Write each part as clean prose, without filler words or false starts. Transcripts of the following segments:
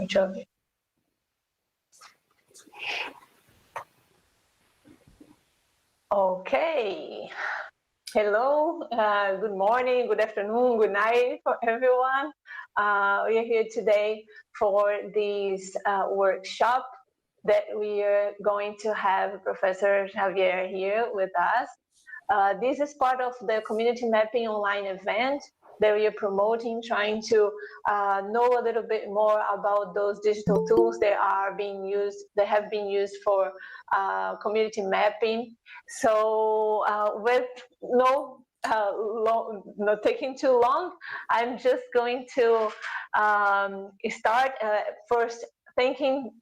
Javier. Okay. Hello, good morning, good afternoon, good night for everyone. We are here today for this workshop that we are going to have Professor Javier here with us. This is part of the community mapping online event that we are promoting, trying to know a little bit more about those digital tools that have been used for community mapping. So with not taking too long, I'm just going to start first thanking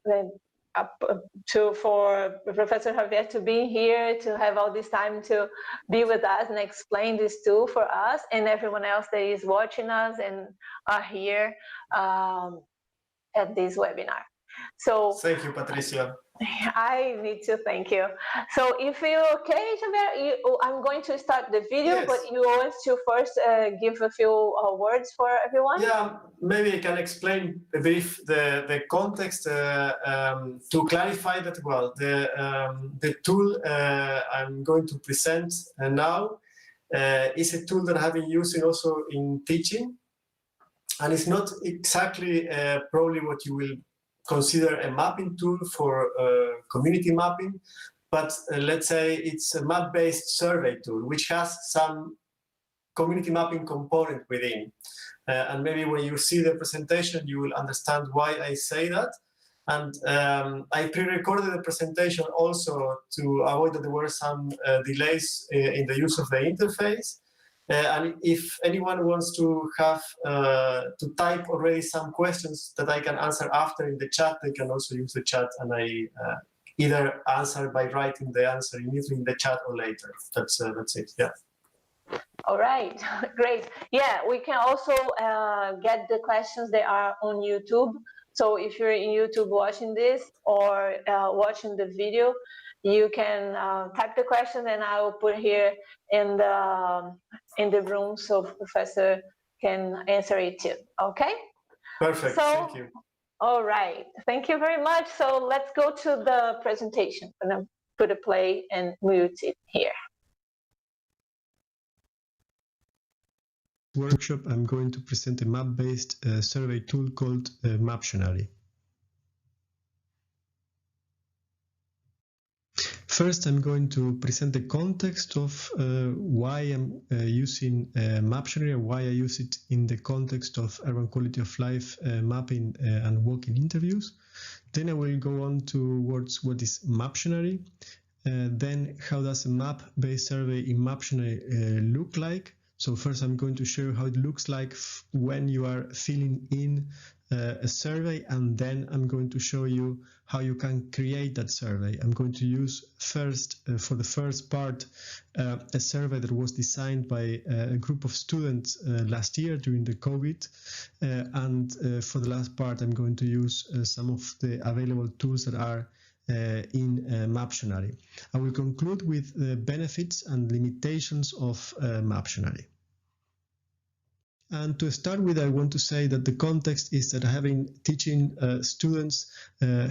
for Professor Javier to be here, to have all this time to be with us and explain this tool for us and everyone else that is watching us and are here at this webinar. So thank you, Patricia. I need to thank you. So if you're okay, Javier, I'm going to start the video, yes. But you want to first give a few words for everyone? Yeah, maybe I can explain a bit the context to clarify that well. The tool I'm going to present now is a tool that I have been using also in teaching, and it's not exactly probably what you will consider a mapping tool for community mapping, but let's say it's a map-based survey tool, which has some community mapping component within. And maybe when you see the presentation, you will understand why I say that. And I pre-recorded the presentation also to avoid that there were some delays in the use of the interface. And if anyone wants to have to type already some questions that I can answer after in the chat, they can also use the chat, and I either answer by writing the answer immediately in the chat or later. That's it. Yeah. All right, great. Yeah, we can also get the questions that are on YouTube. So if you're in YouTube watching this or watching the video, you can type the question and I will put here in the room so Professor can answer it too. Okay? Perfect. So, thank you. All right. Thank you very much. So let's go to the presentation. I'm going to put a play and mute it here. Workshop, I'm going to present a map-based survey tool called Maptionnaire. First, I'm going to present the context of why I'm using Maptionnaire, why I use it in the context of urban quality of life mapping and walk-in interviews. Then I will go on towards what is Maptionnaire, then how does a map-based survey in Maptionnaire look like. So first I'm going to show you how it looks like when you are filling in a survey, and then I'm going to show you how you can create that survey. I'm going to use first, for the first part, a survey that was designed by a group of students last year during the COVID, and for the last part I'm going to use some of the available tools that are in Maptionnaire. I will conclude with the benefits and limitations of Maptionnaire. And to start with, I want to say that the context is that I have been teaching students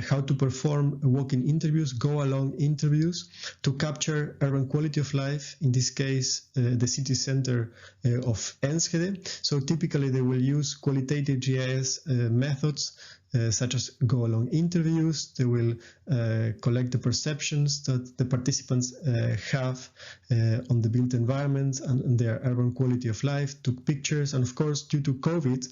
how to perform walk-in interviews, go-along interviews, to capture urban quality of life, in this case, the city center of Enschede. So typically they will use qualitative GIS methods such as go-along interviews. They will collect the perceptions that the participants have on the built environment and their urban quality of life, took pictures, and of course, due to COVID,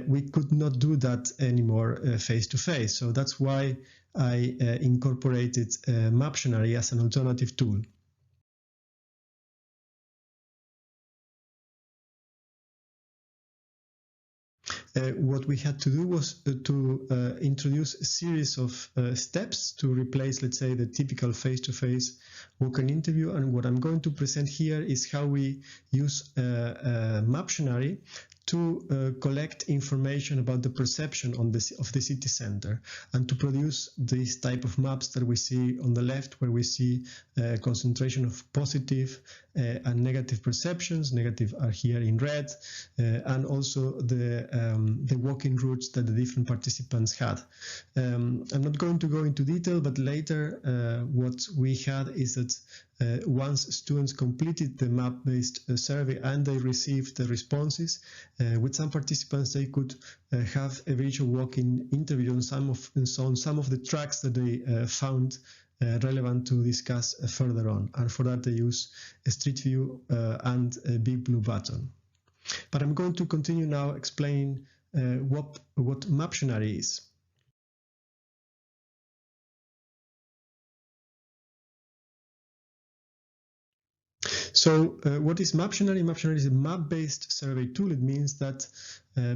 we could not do that anymore face-to-face. So that's why I incorporated Maptionnaire as an alternative tool. What we had to do was to introduce a series of steps to replace, let's say, the typical face-to-face walk-in interview. And what I'm going to present here is how we use Maptionnaire to collect information about the perception of the city center and to produce this type of maps that we see on the left, where we see a concentration of positive and negative perceptions. Negative are here in red, and also the walking routes that the different participants had. I'm not going to go into detail, but later what we had is that once students completed the map-based survey and they received the responses, with some participants they could have a virtual walking interview on some of the tracks that they found relevant to discuss further on. And for that they use a Street View and a big blue button. But I'm going to continue now explaining what Maptionnaire is. So what is Maptionnaire? Maptionnaire is a map-based survey tool. It means that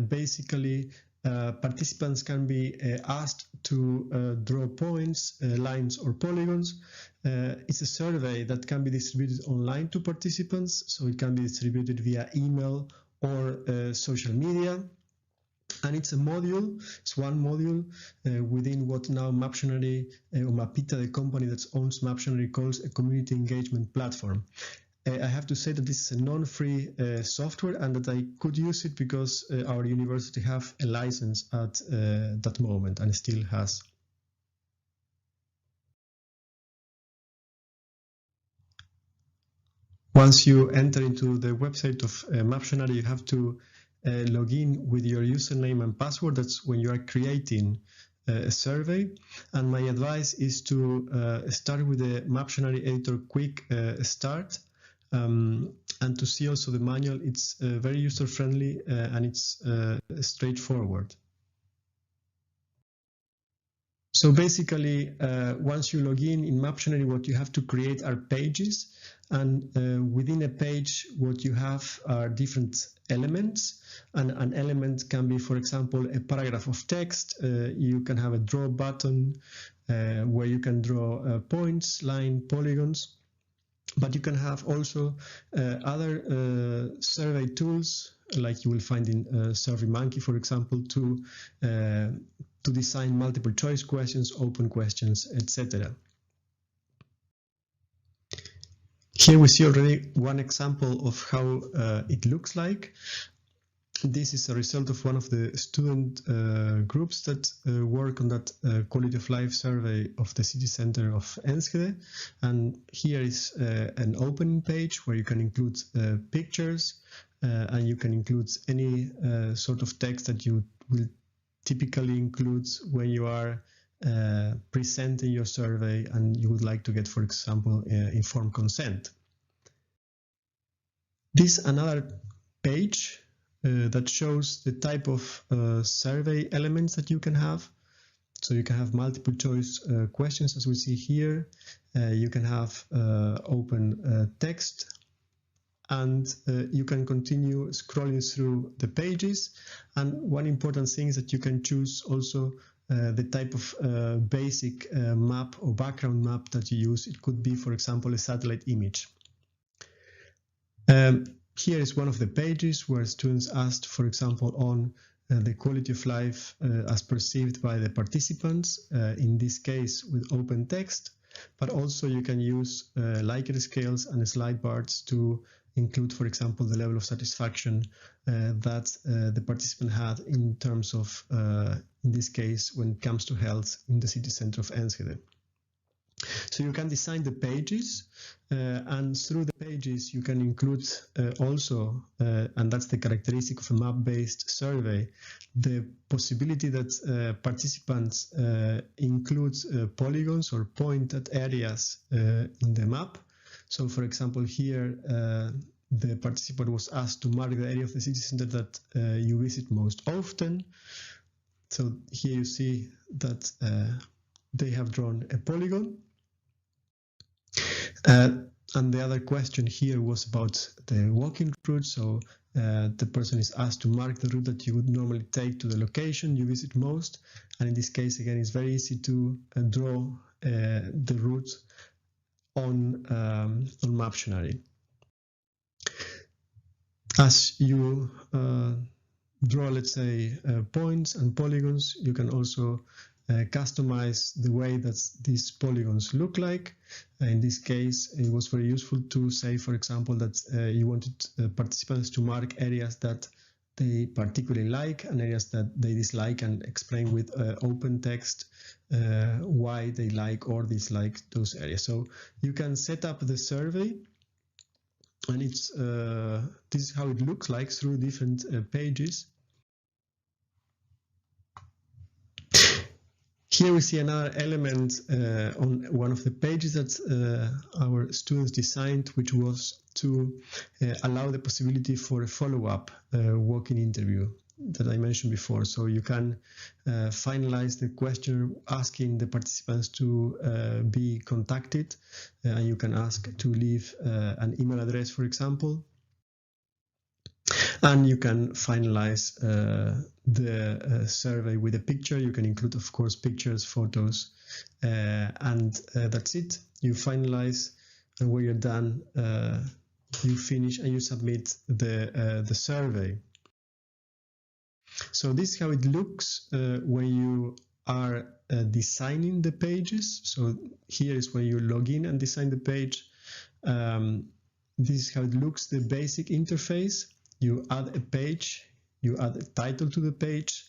basically participants can be asked to draw points, lines or polygons. It's a survey that can be distributed online to participants, so it can be distributed via email or social media. And it's a module, it's one module within what now Maptionnaire, or Mapita, the company that owns Maptionnaire, calls a community engagement platform. I have to say that this is a non-free software and that I could use it because our university have a license at that moment and still has. Once you enter into the website of Maptionnaire, you have to log in with your username and password. That's when you are creating a survey. And my advice is to start with the Maptionnaire editor quick start. And to see also the manual. It's very user-friendly and it's straightforward. So basically, once you log in Maptionnaire, what you have to create are pages, and within a page, what you have are different elements, and an element can be, for example, a paragraph of text. You can have a draw button where you can draw points, line, polygons. But you can have also other survey tools, like you will find in SurveyMonkey, for example, to design multiple choice questions, open questions, etc. Here we see already one example of how it looks like. This is a result of one of the student groups that work on that quality of life survey of the city center of Enschede. And here is an opening page where you can include pictures and you can include any sort of text that you will typically include when you are presenting your survey and you would like to get, for example, informed consent. This is another page that shows the type of survey elements that you can have. So you can have multiple choice questions, as we see here. You can have open text, and you can continue scrolling through the pages. And one important thing is that you can choose also the type of basic map or background map that you use. It could be, for example, a satellite image. Here is one of the pages where students asked, for example, on the quality of life as perceived by the participants, in this case with open text, but also you can use Likert scales and slide bars to include, for example, the level of satisfaction that the participant had in terms of, in this case, when it comes to health in the city center of Enschede. So you can design the pages, and through the pages you can include also, and that's the characteristic of a map-based survey, the possibility that participants include polygons or point at areas in the map. So for example here the participant was asked to mark the area of the city center that you visit most often. So here you see that they have drawn a polygon. And the other question here was about the walking route. So the person is asked to mark the route that you would normally take to the location you visit most. And in this case, again, it's very easy to draw the route on Maptionnaire. As you draw, let's say, points and polygons. You can also customize the way that these polygons look like. In this case, it was very useful to say, for example, that you wanted participants to mark areas that they particularly like and areas that they dislike, and explain with open text why they like or dislike those areas. So you can set up the survey, and it's this is how it looks like through different pages. Here we see another element on one of the pages that our students designed, which was to allow the possibility for a follow-up walk-in interview that I mentioned before. So you can finalize the questionnaire asking the participants to be contacted, and you can ask to leave an email address, for example. And you can finalize the survey with a picture. You can include, of course, pictures, photos, and that's it. You finalize, and when you're done, you finish and you submit the survey. So this is how it looks when you are designing the pages. So here is when you log in and design the page. This is how it looks, the basic interface. You add a page, you add a title to the page,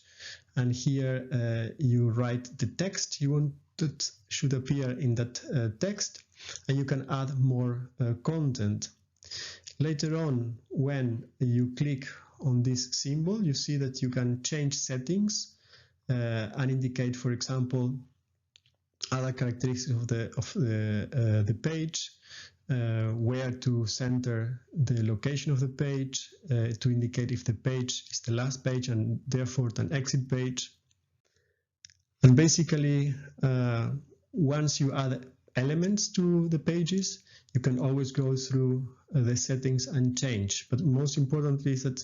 and here you write the text you want that should appear in that text, and you can add more content. Later on, when you click on this symbol, you see that you can change settings and indicate, for example, other characteristics of the page. Where to center the location of the page, to indicate if the page is the last page and therefore an exit page. And basically, once you add elements to the pages, you can always go through the settings and change. But most importantly is that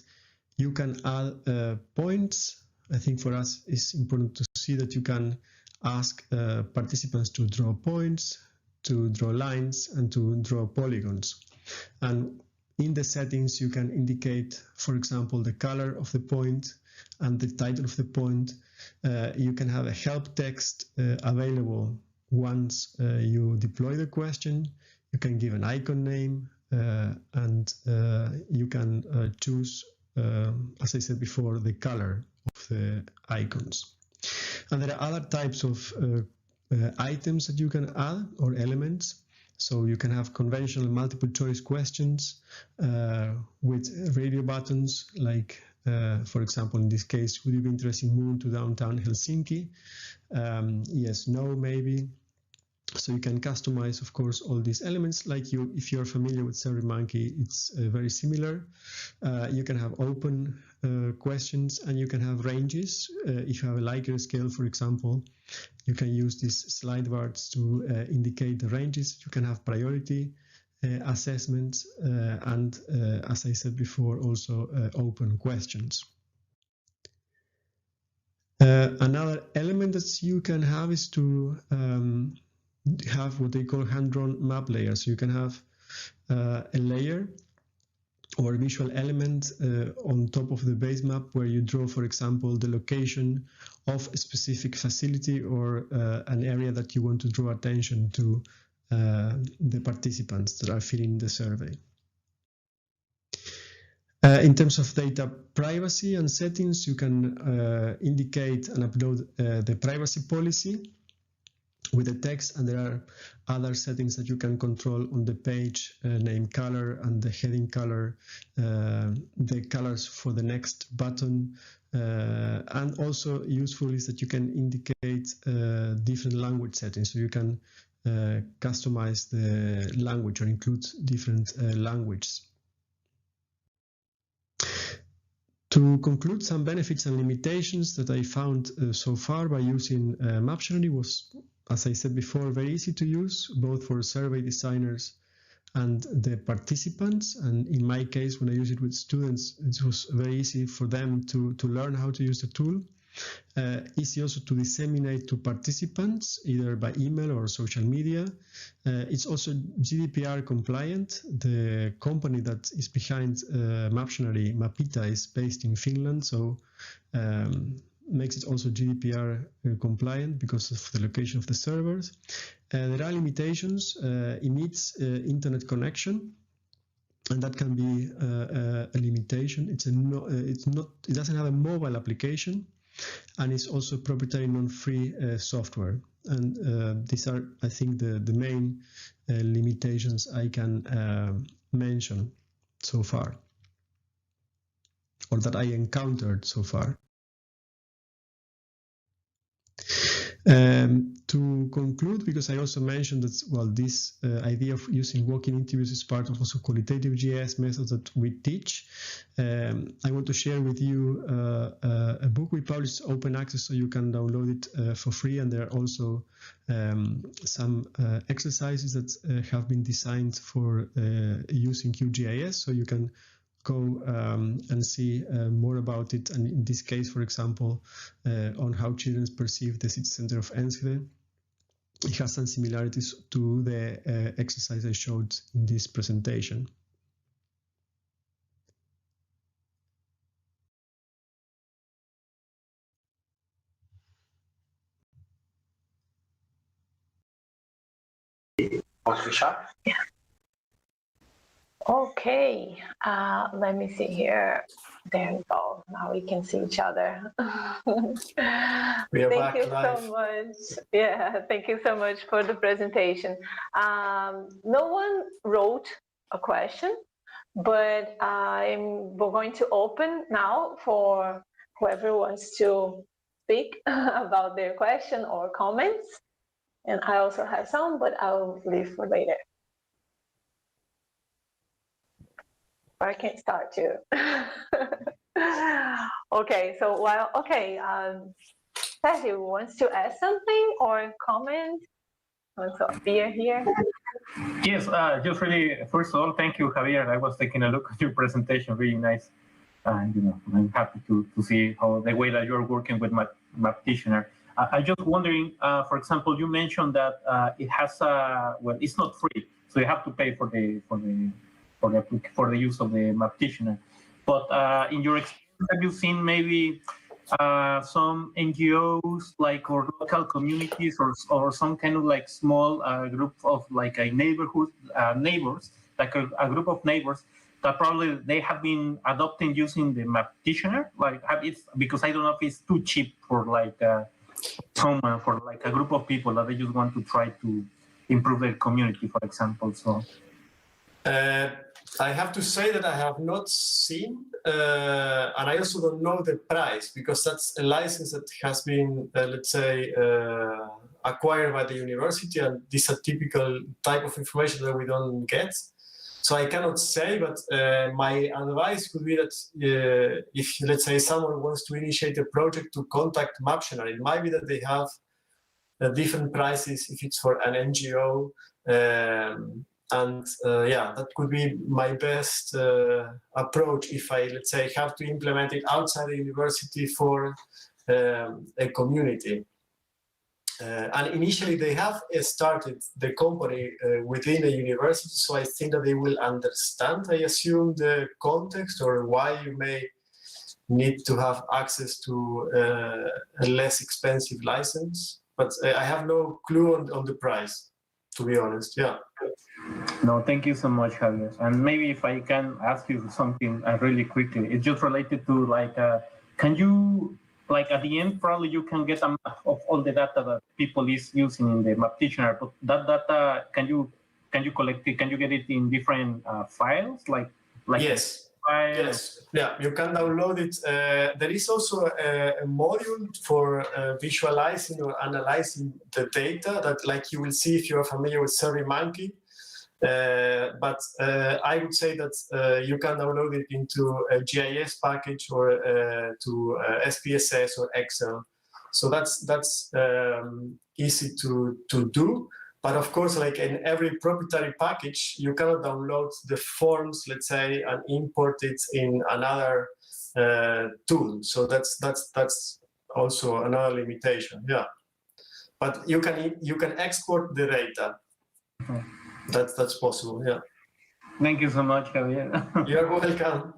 you can add points. I think for us it's important to see that you can ask participants to draw points, to draw lines, and to draw polygons. And in the settings you can indicate, for example, the color of the point and the title of the point. You can have a help text available once you deploy the question. You can give an icon name, and you can choose, as I said before, the color of the icons. And there are other types of items that you can add, or elements. So you can have conventional multiple choice questions with radio buttons, like for example, in this case, would you be interested in moving to downtown Helsinki? Yes, no, maybe. So you can customize, of course, all these elements. Like if you're familiar with SurveyMonkey, it's very similar. You can have open questions, and you can have ranges. If you have a Likert scale, for example, you can use these slide bars to indicate the ranges. You can have priority assessments, and as I said before, also open questions. Another element that you can have is to have what they call hand-drawn map layers. So you can have a layer or a visual element on top of the base map where you draw, for example, the location of a specific facility or an area that you want to draw attention to the participants that are filling the survey. In terms of data privacy and settings, you can indicate and upload the privacy policy with the text, and there are other settings that you can control on the page, name color and the heading color, the colors for the next button, and also useful is that you can indicate different language settings, so you can customize the language or include different languages. To conclude, some benefits and limitations that I found so far by using Maptionnaire was, as I said before, very easy to use, both for survey designers and the participants. And in my case, when I use it with students, it was very easy for them to learn how to use the tool. easy also to disseminate to participants, either by email or social media. It's also GDPR compliant. The company that is behind Maptionnaire, Mapita, is based in Finland, so makes it also GDPR compliant because of the location of the servers. There are limitations. It needs internet connection, and that can be a limitation. It doesn't have a mobile application, and it's also proprietary non-free software. And these are, I think, the main limitations I can mention so far, or that I encountered so far. To conclude, because I also mentioned that, well, this idea of using walk-in interviews is part of also qualitative GIS methods that we teach. I want to share with you a book we published, open access, so you can download it for free. And there are also some exercises that have been designed for using QGIS, so you can go and see more about it. And in this case, for example, on how children perceive the city center of Enschede, it has some similarities to the exercise I showed in this presentation. Yeah. Okay, let me see here. There we go. Now we can see each other. Thank you so much. Yeah, thank you so much for the presentation. No one wrote a question, but we're going to open now for whoever wants to speak about their question or comments. And I also have some, but I'll leave for later. I can start too. Okay, so Javier wants to add something or comment? So Javier here. Yes, just really, first of all, thank you, Javier. I was taking a look at your presentation, really nice. And I'm happy to see how the way that you're working with Maptionnaire. I just wondering, for example, you mentioned that it has well, it's not free, so you have to pay for the use of the Maptionnaire. But in your experience, have you seen maybe some NGOs or local communities or some kind of like small group of like a neighborhood neighbors, like a group of neighbors that probably they have been adopting using the Maptionnaire? Because I don't know if it's too cheap for for a group of people that they just want to try to improve their community, for example. So I have to say that I have not seen, and I also don't know the price, because that's a license that has been, let's say, acquired by the university, and this is a typical type of information that we don't get. So I cannot say, but my advice would be that if, let's say, someone wants to initiate a project, to contact Maptionnaire. It might be that they have different prices if it's for an NGO. Yeah, that could be my best approach if I, let's say, have to implement it outside the university for a community. And initially they have started the company within a university, so I think that they will understand, I assume, the context or why you may need to have access to a less expensive license. But I have no clue on the price, to be honest. Yeah. No, thank you so much, Javier. And maybe if I can ask you something really quickly, it's just related to can you, at the end, probably you can get a map of all the data that people is using in the Maptionnaire, but that data, can you collect it? Can you get it in different files? Yes. Yes, yeah, you can download it. There is also a module for visualizing or analyzing the data that, like, you will see if you are familiar with SurveyMonkey. But I would say that you can download it into a GIS package or to SPSS or Excel. So that's easy to do. But of course, like in every proprietary package, you cannot download the forms, let's say, and import it in another tool. So that's also another limitation. Yeah, but you can export the data. Okay. That's possible. Yeah. Thank you so much, Javier. You're welcome.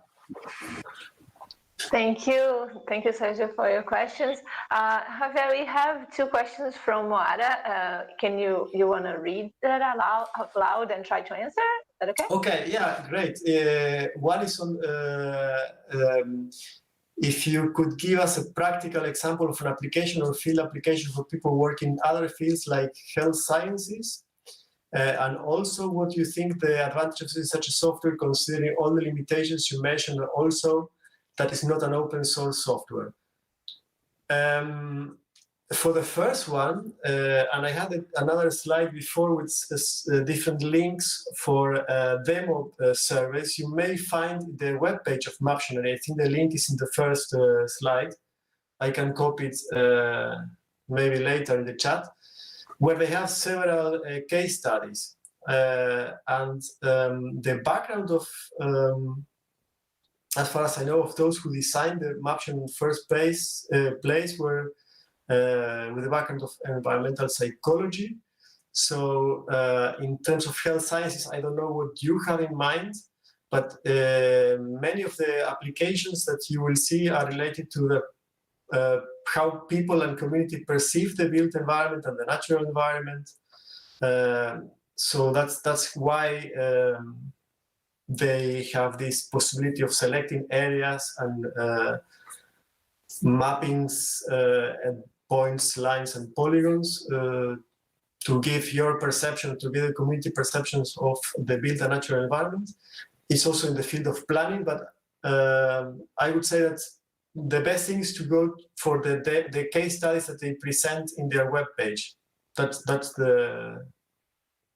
Thank you, Sergio, for your questions. Javier, we have two questions from Moara. Can you want to read that out loud and try to answer? Is that okay? Okay. Yeah. Great. One is on if you could give us a practical example of an application or field application for people working in other fields like health sciences, and also what you think the advantages of such a software, considering all the limitations you mentioned, and also that is not an open source software. For the first one, and I had another slide before with different links for demo surveys, you may find the webpage of Maptionnaire. I think the link is in the first slide. I can copy it maybe later in the chat, where they have several case studies. And the background of, as far as I know, of those who designed the Maptionnaire in the first place were with the background of environmental psychology. So in terms of health sciences, I don't know what you have in mind, but many of the applications that you will see are related to the how people and community perceive the built environment and the natural environment. So that's why they have this possibility of selecting areas and mappings and points, lines, and polygons to give your perception, to give the community perceptions of the built and natural environment. It's also in the field of planning, but I would say that the best thing is to go for the case studies that they present in their webpage. That's the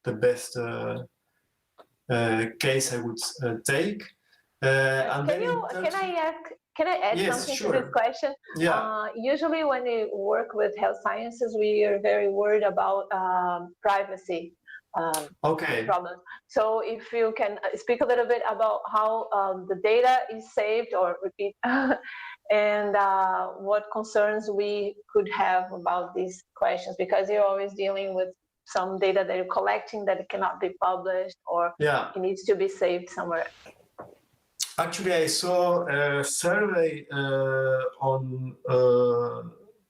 best case I would take. Can I add yes, something sure. to this question? Yeah. Usually when we work with health sciences, we are very worried about privacy problems. So if you can speak a little bit about how the data is saved or repeat, and what concerns we could have about these questions, because you're always dealing with some data that you're collecting that cannot be published, or it needs to be saved somewhere. Actually, I saw a survey on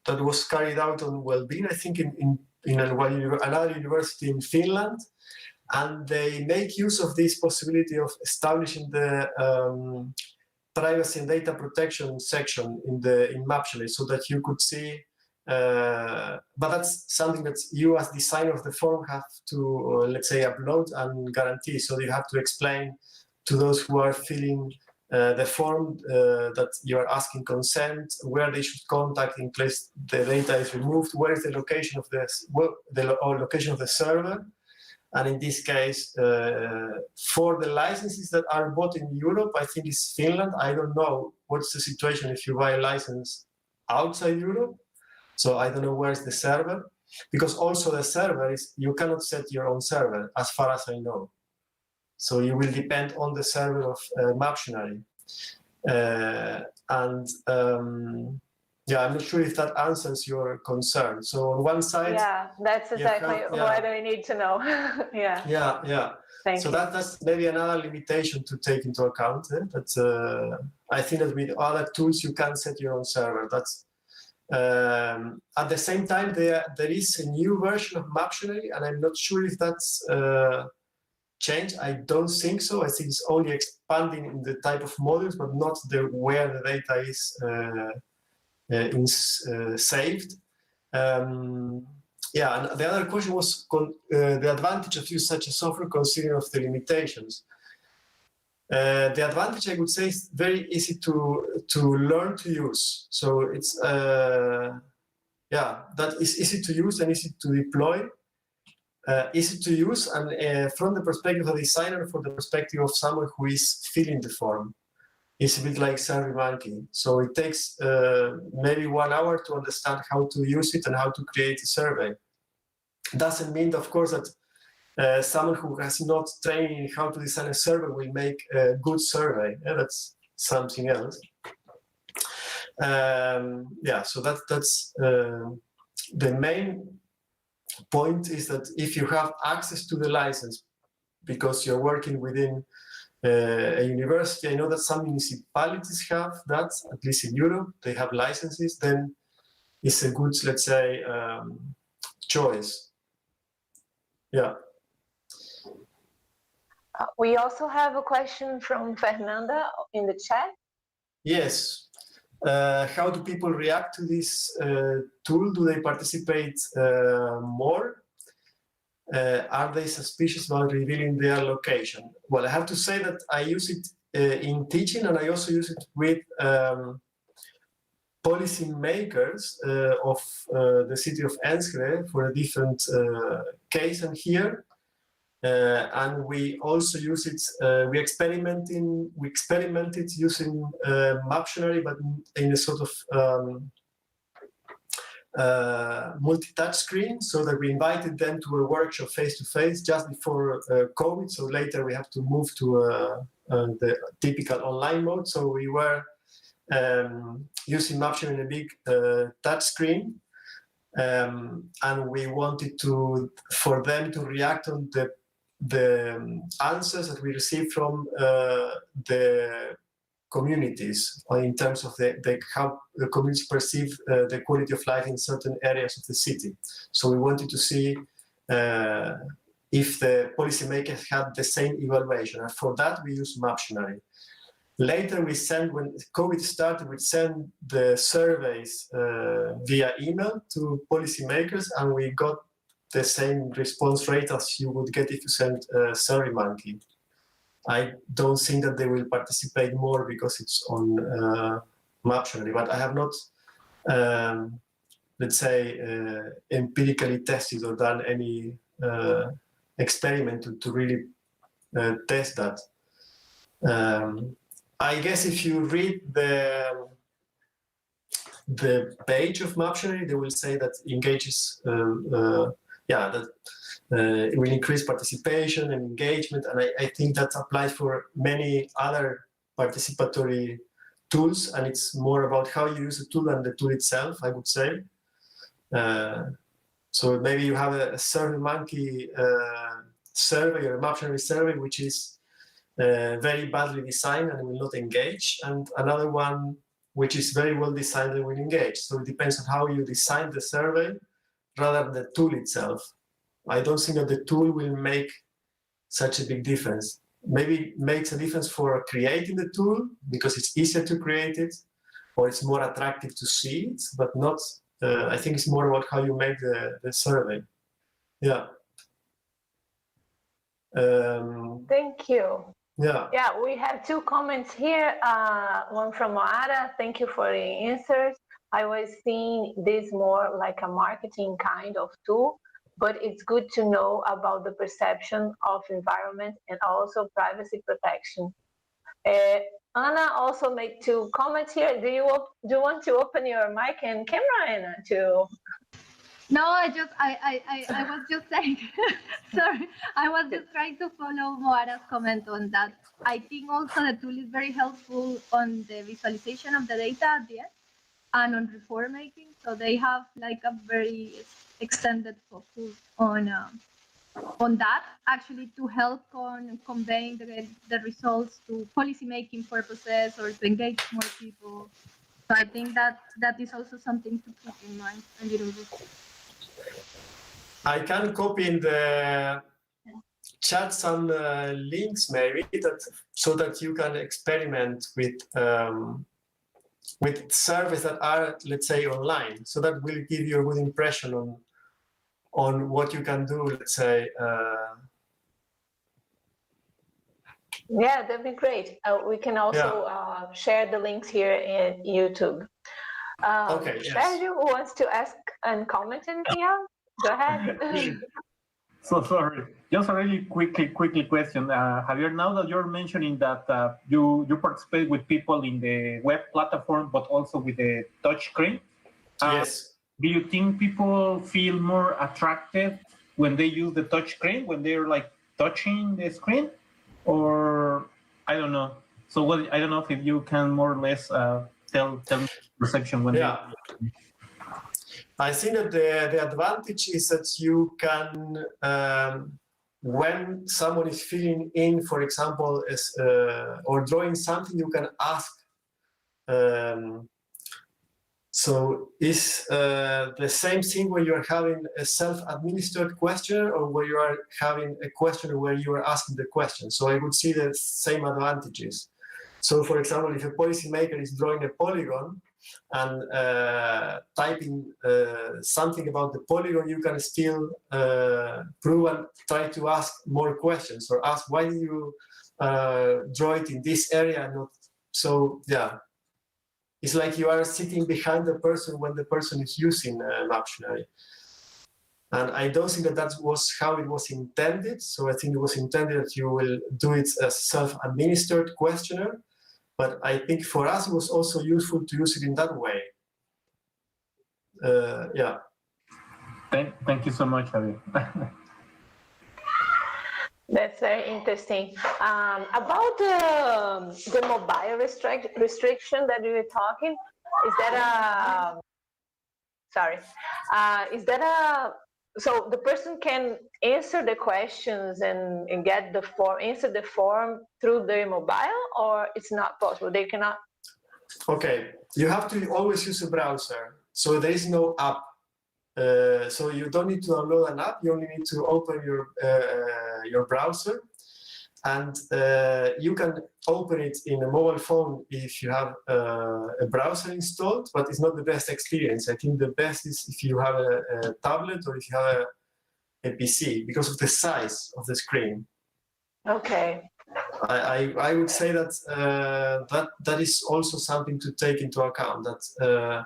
that was carried out on well-being, I think in another university in Finland, and they make use of this possibility of establishing the privacy and data protection section in Maptionnaire, so that you could see. But that's something that you, as designer of the form, have to let's say upload and guarantee. So you have to explain to those who are filling the form that you are asking consent, where they should contact in case the data is removed, where is the location of the location of the server, and in this case, for the licenses that are bought in Europe, I think it's Finland. I don't know what's the situation if you buy a license outside Europe. So I don't know where's the server, because also the server is, you cannot set your own server, as far as I know. So you will depend on the server of Maptionnaire. Yeah, I'm not sure if that answers your concern. So on one side, yeah, that's exactly what I need to know. Yeah. Thank you. That's maybe another limitation to take into account. But I think that with other tools you can set your own server. That's at the same time there is a new version of Maptionnaire, and I'm not sure if that's changed. I don't think so. I think it's only expanding in the type of modules, but not where the data is saved. Yeah, and the other question was the advantage of using such a software, considering of the limitations. The advantage, I would say, is very easy to learn to use. So it's that is easy to use and easy to deploy. Easy to use, and from the perspective of a designer, from the perspective of someone who is filling the form, it's a bit like SurveyMonkey. So it takes maybe 1 hour to understand how to use it and how to create a survey. Doesn't mean, of course, that someone who has not trained in how to design a survey will make a good survey. Yeah, that's something else. Yeah, so that's the main point is that if you have access to the license because you're working within a university, I know that some municipalities have that, at least in Europe, they have licenses, then it's a good, let's say, choice. Yeah. We also have a question from Fernanda in the chat. Yes. How do people react to this tool? Do they participate more? Are they suspicious about revealing their location? Well, I have to say that I use it in teaching, and I also use it with policy makers of the city of Enschede for a different case and here. And we also use it, we experimented using Maptionnaire, but in a sort of multi-touch screen, so that we invited them to a workshop face-to-face just before COVID. So later we have to move to the typical online mode. So we were using Maptionnaire in a big touch screen. And we wanted for them to react on the answers that we received from the communities in terms of how the communities perceive the quality of life in certain areas of the city. So we wanted to see if the policymakers had the same evaluation. And for that, we use Maptionnaire. Later, when COVID started, we sent the surveys via email to policymakers, and we got the same response rate as you would get if you sent SurveyMonkey. I don't think that they will participate more because it's on Maptionnaire, but I have not, let's say, empirically tested or done any experiment to really test that. I guess if you read the page of Maptionnaire, they will say that engages, that it will increase participation and engagement, and I think that applies for many other participatory tools, and it's more about how you use the tool than the tool itself, I would say. So maybe you have a SurveyMonkey survey or a Maptionnaire survey which is very badly designed and will not engage, and another one which is very well designed and will engage. So it depends on how you design the survey rather than the tool itself. I don't think that the tool will make such a big difference. Maybe it makes a difference for creating the tool because it's easier to create it, or it's more attractive to see it, but not, I think it's more about how you make the survey. Yeah. Thank you. Yeah. Yeah, we have two comments here. One from Moara. Thank you for the answers. I was seeing this more like a marketing kind of tool, but it's good to know about the perception of environment and also privacy protection. Anna also made two comments here. Do you want to open your mic and camera, Anna? No, I was just saying, sorry, I was just trying to follow Moara's comment on that. I think also the tool is very helpful on the visualization of the data at the end and on report making. So they have like a very extended focus on that, actually, to help on conveying the results to policy making purposes or to engage more people. So I think that is also something to keep in mind a little bit. I can copy in the chat some links maybe so that you can experiment with surveys that are, let's say, online. So that will give you a good impression on what you can do, let's say. Yeah, that'd be great. We can also share the links here in YouTube. Okay, yes. Sergio wants to ask and comment anything else? Go ahead. So sorry, just a really quickly question. Javier, now that you're mentioning that you participate with people in the web platform, but also with the touch screen. Yes. Do you think people feel more attracted when they use the touch screen, when they're like touching the screen? Or I don't know. So I don't know if you can more or less tell perception when Yeah. I think that the advantage is that you can, when someone is filling in, for example, or drawing something, you can ask. So is the same thing where you are having a self-administered questionnaire, or where you are having a questionnaire where you are asking the question? So I would see the same advantages. So for example, if a policymaker is drawing a polygon and typing something about the polygon, you can still prove and try to ask more questions, or ask, why do you draw it in this area and not? So yeah. It's like you are sitting behind the person when the person is using Maptionnaire. And I don't think that that was how it was intended. So I think it was intended that you will do it as self-administered questionnaire. But I think for us, it was also useful to use it in that way. Yeah. Thank you so much, Javier. That's very interesting. About the mobile restriction that you were talking, is that a, sorry, is that a, so the person can answer the questions and get the form, answer the form through their mobile, or it's not possible? They cannot? Okay, you have to always use a browser. So there is no app. So you don't need to download an app. You only need to open your browser, and you can open it in a mobile phone if you have a browser installed. But it's not the best experience. I think the best is if you have a tablet or if you have a PC, because of the size of the screen. Okay. I would say that that is also something to take into account. That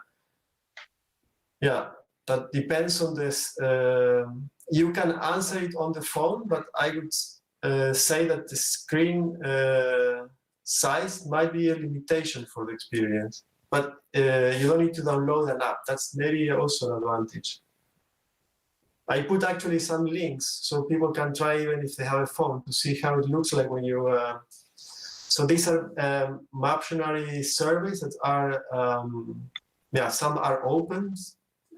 yeah. That depends on this. You can answer it on the phone, but I would say that the screen size might be a limitation for the experience. But you don't need to download an app. That's maybe also an advantage. I put actually some links so people can try, even if they have a phone, to see how it looks like when you. So these are Maptionnaire surveys that are, yeah, some are open,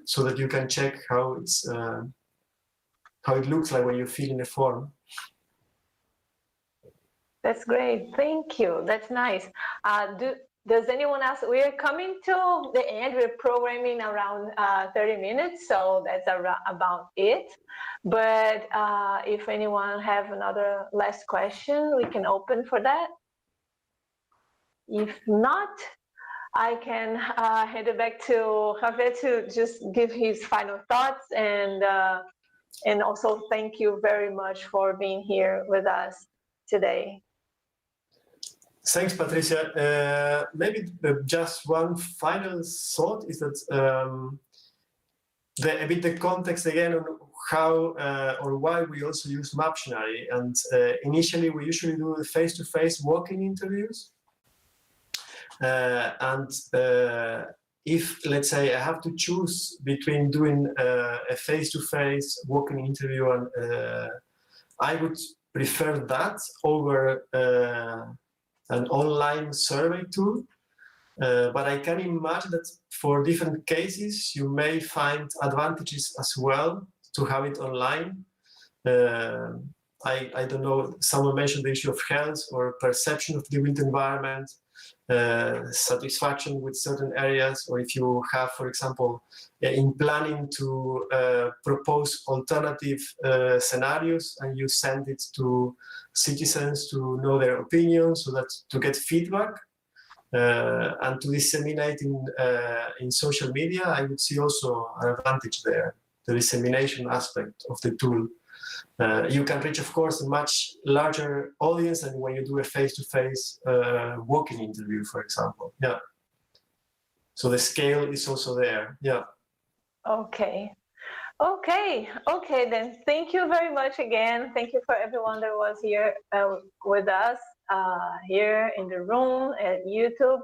so that you can check how it's how it looks like when you fill in a form. That's great. Thank you. That's nice. Does anyone else? We're coming to the end. We're programming around 30 minutes, so that's about it. But if anyone have another last question, we can open for that. If not, I can hand it back to Javier to just give his final thoughts, and also thank you very much for being here with us today. Thanks, Patricia. Maybe just one final thought is that a bit the context again on how or why we also use Maptionnaire. And initially, we usually do face-to-face walking interviews. And if, let's say, I have to choose between doing a face-to-face walking interview, and I would prefer that over an online survey tool. But I can imagine that for different cases, you may find advantages as well to have it online. I don't know, someone mentioned the issue of health or perception of the built environment, satisfaction with certain areas, or if you have, for example, in planning to propose alternative scenarios and you send it to citizens to know their opinions, so that to get feedback and to disseminate in social media, I would see also an advantage there, the dissemination aspect of the tool. You can reach, of course, a much larger audience than when you do a face-to-face walking interview, for example. Yeah. So the scale is also there. Yeah. Okay. Then thank you very much again. Thank you for everyone that was here with us here in the room at YouTube.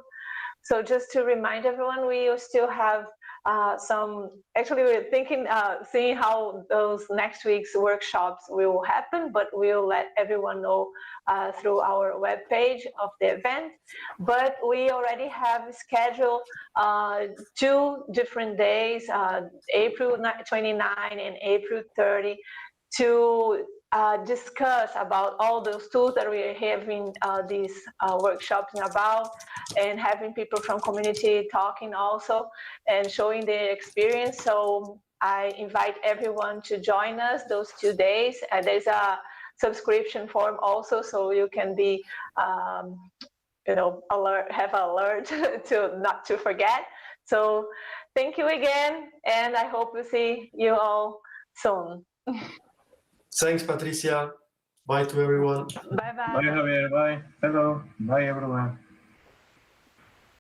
So just to remind everyone, we still have Actually, we're thinking, seeing how those next week's workshops will happen, but we'll let everyone know through our webpage of the event. But we already have scheduled 2 different days, April 29 and April 30, to discuss about all those tools that we are having these workshops about, and having people from community talking also and showing their experience. So I invite everyone to join us those 2 days. There's a subscription form also, so you can be have alert to not to forget. So thank you again, and I hope to see you all soon. Thanks, Patricia. Bye to everyone. Bye bye. Bye, Javier. Bye. Hello. Bye, everyone.